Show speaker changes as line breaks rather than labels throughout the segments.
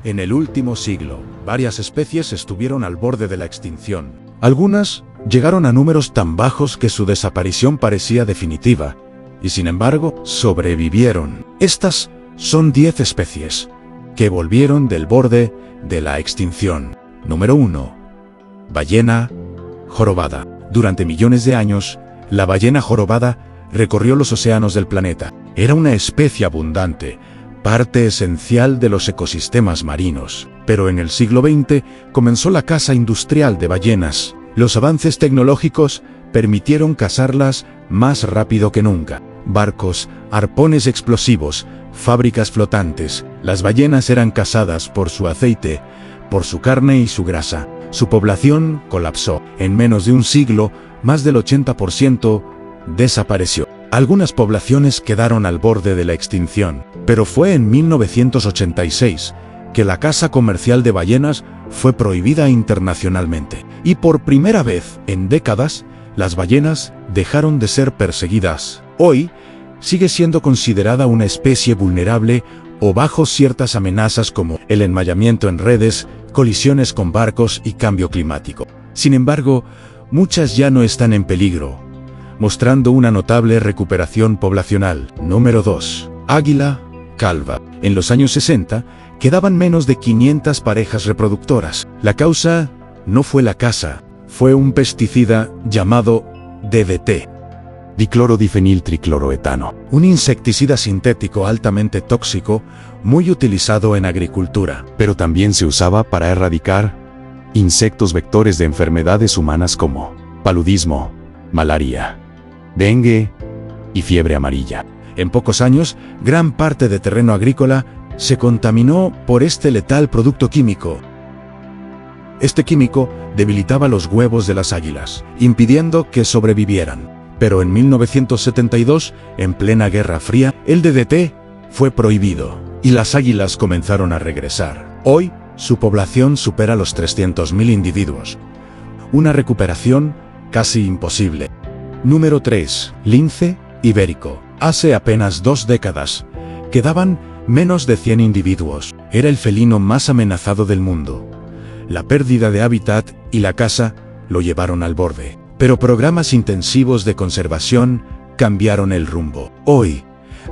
En el último siglo, varias especies estuvieron al borde de la extinción. Algunas llegaron a números tan bajos que su desaparición parecía definitiva, y sin embargo, sobrevivieron. Estas son 10 especies que volvieron del borde de la extinción. Número 1. Ballena jorobada. Durante millones de años, la ballena jorobada recorrió los océanos del planeta. Era una especie abundante, parte esencial de los ecosistemas marinos. Pero en el siglo XX comenzó la caza industrial de ballenas. Los avances tecnológicos permitieron cazarlas más rápido que nunca. Barcos, arpones explosivos, fábricas flotantes. Las ballenas eran cazadas por su aceite, por su carne y su grasa. Su población colapsó. En menos de un siglo, más del 80% desapareció. Algunas poblaciones quedaron al borde de la extinción, pero fue en 1986 que la caza comercial de ballenas fue prohibida internacionalmente. Y por primera vez en décadas, las ballenas dejaron de ser perseguidas. Hoy, sigue siendo considerada una especie vulnerable o bajo ciertas amenazas como el enmayamiento en redes, colisiones con barcos y cambio climático. Sin embargo, muchas ya no están en peligro, mostrando una notable recuperación poblacional. Número 2. Águila calva. En los años 60, quedaban menos de 500 parejas reproductoras. La causa no fue la caza, fue un pesticida llamado DDT, diclorodifeniltricloroetano, un insecticida sintético altamente tóxico, muy utilizado en agricultura. Pero también se usaba para erradicar insectos vectores de enfermedades humanas como paludismo, malaria, dengue y fiebre amarilla. En pocos años, gran parte de terreno agrícola se contaminó por este letal producto químico. Este químico debilitaba los huevos de las águilas, impidiendo que sobrevivieran. Pero en 1972, en plena Guerra Fría, el DDT fue prohibido y las águilas comenzaron a regresar. Hoy, su población supera los 300.000 individuos. Una recuperación casi imposible. Número 3. Lince ibérico. Hace apenas 2 décadas, quedaban menos de 100 individuos. Era el felino más amenazado del mundo. La pérdida de hábitat y la caza lo llevaron al borde. Pero programas intensivos de conservación cambiaron el rumbo. Hoy,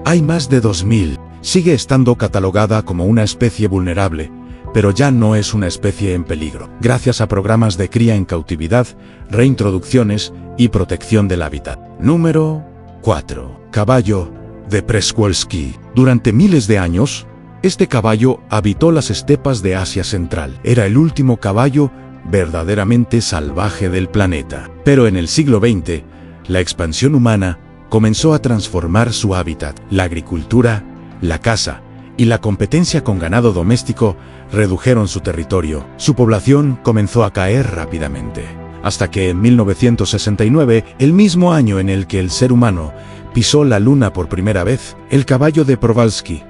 hay más de 2.000. Sigue estando catalogada como una especie vulnerable, pero ya no es una especie en peligro, gracias a programas de cría en cautividad, reintroducciones y protección del hábitat. Número 4. Caballo de Przewalski. Durante miles de años, este caballo habitó las estepas de Asia Central. Era el último caballo verdaderamente salvaje del planeta. Pero en el siglo XX, la expansión humana comenzó a transformar su hábitat. La agricultura, la caza y la competencia con ganado doméstico redujeron su territorio. Su población comenzó a caer rápidamente, hasta que en 1969, el mismo año en el que el ser humano pisó la luna por primera vez, el caballo de Przewalski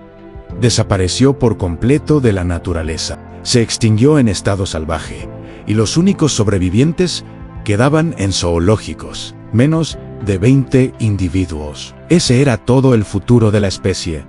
desapareció por completo de la naturaleza. Se extinguió en estado salvaje, y los únicos sobrevivientes quedaban en zoológicos, menos de 20 individuos. Ese era todo el futuro de la especie,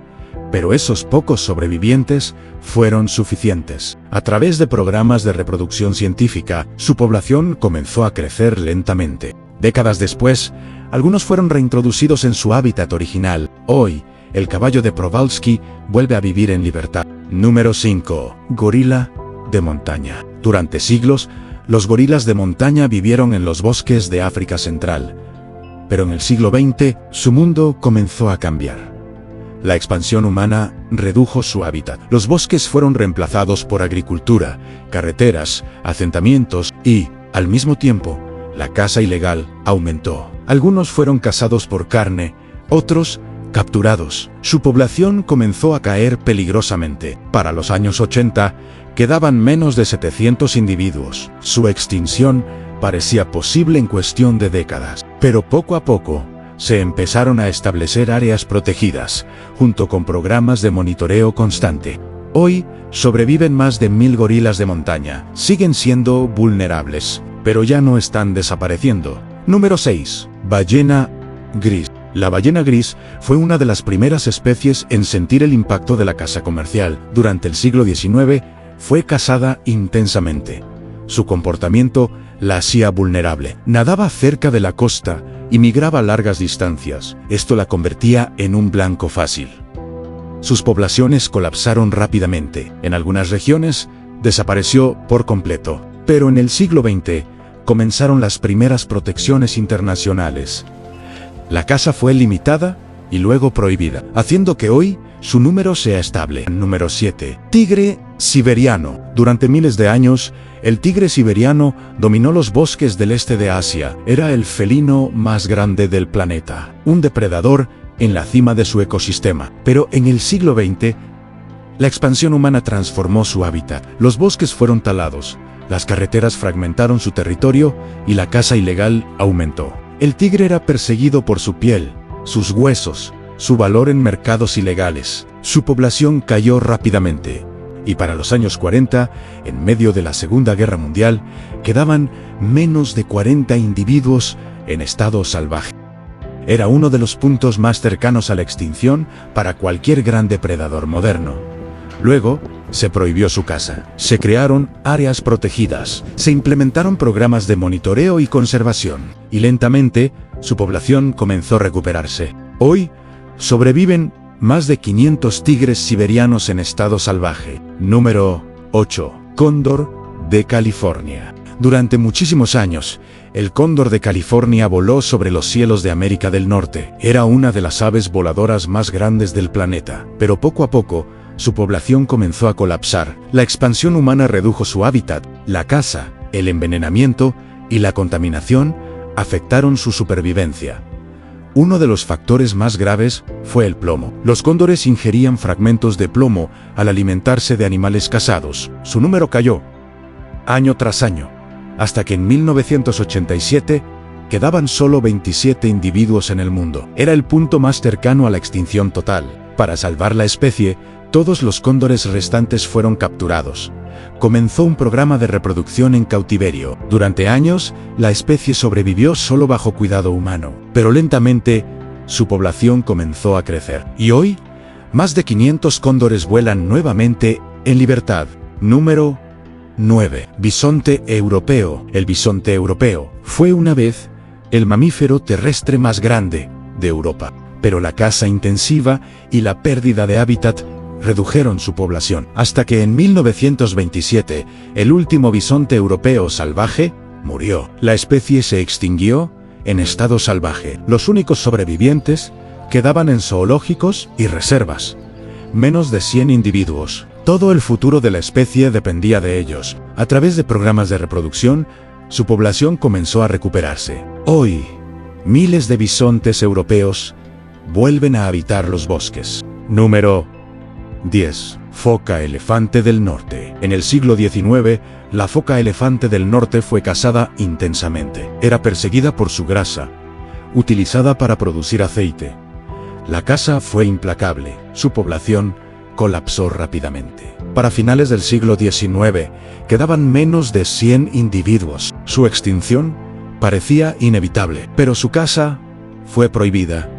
pero esos pocos sobrevivientes fueron suficientes. A través de programas de reproducción científica, su población comenzó a crecer lentamente. Décadas después, algunos fueron reintroducidos en su hábitat original. Hoy, el caballo de Przewalski vuelve a vivir en libertad. Número 5. Gorila de montaña. Durante siglos, los gorilas de montaña vivieron en los bosques de África Central. Pero en el siglo XX, su mundo comenzó a cambiar. La expansión humana redujo su hábitat. Los bosques fueron reemplazados por agricultura, carreteras, asentamientos y, al mismo tiempo, la caza ilegal aumentó. Algunos fueron cazados por carne, otros capturados. Su población comenzó a caer peligrosamente. Para los años 80, quedaban menos de 700 individuos. Su extinción parecía posible en cuestión de décadas. Pero poco a poco, se empezaron a establecer áreas protegidas, junto con programas de monitoreo constante. Hoy, sobreviven más de 1000 gorilas de montaña. Siguen siendo vulnerables, pero ya no están desapareciendo. Número 6. Ballena gris. La ballena gris fue una de las primeras especies en sentir el impacto de la caza comercial. Durante el siglo XIX, fue cazada intensamente. Su comportamiento la hacía vulnerable. Nadaba cerca de la costa y migraba a largas distancias. Esto la convertía en un blanco fácil. Sus poblaciones colapsaron rápidamente. En algunas regiones desapareció por completo. Pero en el siglo XX comenzaron las primeras protecciones internacionales. La caza fue limitada y luego prohibida, haciendo que hoy su número sea estable. Número 7. Tigre siberiano. Durante miles de años, el tigre siberiano dominó los bosques del este de Asia. Era el felino más grande del planeta, un depredador en la cima de su ecosistema. Pero en el siglo XX, la expansión humana transformó su hábitat. Los bosques fueron talados, las carreteras fragmentaron su territorio y la caza ilegal aumentó. El tigre era perseguido por su piel, sus huesos, su valor en mercados ilegales. Su población cayó rápidamente, y para los años 40, en medio de la Segunda Guerra Mundial, quedaban menos de 40 individuos en estado salvaje. Era uno de los puntos más cercanos a la extinción para cualquier gran depredador moderno. Luego, se prohibió su caza. Se crearon áreas protegidas, se implementaron programas de monitoreo y conservación, y lentamente, su población comenzó a recuperarse. Hoy, sobreviven más de 500 tigres siberianos en estado salvaje. Número 8. Cóndor de California. Durante muchísimos años, el cóndor de California voló sobre los cielos de América del Norte. Era una de las aves voladoras más grandes del planeta, pero poco a poco, su población comenzó a colapsar. La expansión humana redujo su hábitat. La caza, el envenenamiento y la contaminación afectaron su supervivencia. Uno de los factores más graves fue el plomo. Los cóndores ingerían fragmentos de plomo al alimentarse de animales cazados. Su número cayó, año tras año, hasta que en 1987 quedaban solo 27 individuos en el mundo. Era el punto más cercano a la extinción total. Para salvar la especie, todos los cóndores restantes fueron capturados. Comenzó un programa de reproducción en cautiverio. Durante años, la especie sobrevivió solo bajo cuidado humano, pero lentamente, su población comenzó a crecer. Y hoy, más de 500 cóndores vuelan nuevamente en libertad. Número 9. Bisonte europeo. El bisonte europeo fue una vez el mamífero terrestre más grande de Europa, pero la caza intensiva y la pérdida de hábitat redujeron su población, hasta que en 1927, el último bisonte europeo salvaje murió. La especie se extinguió en estado salvaje. Los únicos sobrevivientes quedaban en zoológicos y reservas. Menos de 100 individuos. Todo el futuro de la especie dependía de ellos. A través de programas de reproducción, su población comenzó a recuperarse. Hoy, miles de bisontes europeos vuelven a habitar los bosques. Número 10. Foca elefante del norte. En el siglo XIX, la foca elefante del norte fue cazada intensamente. Era perseguida por su grasa, utilizada para producir aceite. La caza fue implacable. Su población colapsó rápidamente. Para finales del siglo XIX, quedaban menos de 100 individuos. Su extinción parecía inevitable, pero su caza fue prohibida.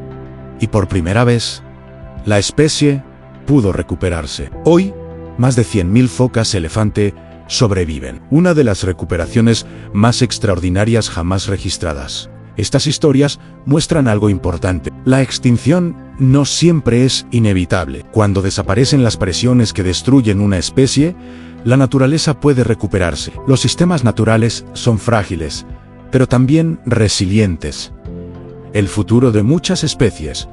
Y por primera vez, la especie pudo recuperarse. Hoy, más de 100.000 focas elefante sobreviven. Una de las recuperaciones más extraordinarias jamás registradas. Estas historias muestran algo importante. La extinción no siempre es inevitable. Cuando desaparecen las presiones que destruyen una especie, la naturaleza puede recuperarse. Los sistemas naturales son frágiles, pero también resilientes. El futuro de muchas especies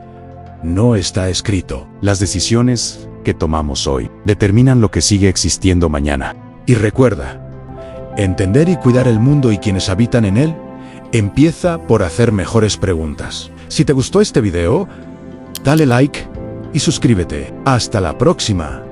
no está escrito. Las decisiones que tomamos hoy determinan lo que sigue existiendo mañana. Y recuerda, entender y cuidar el mundo y quienes habitan en él empieza por hacer mejores preguntas. Si te gustó este video, dale like y suscríbete. Hasta la próxima.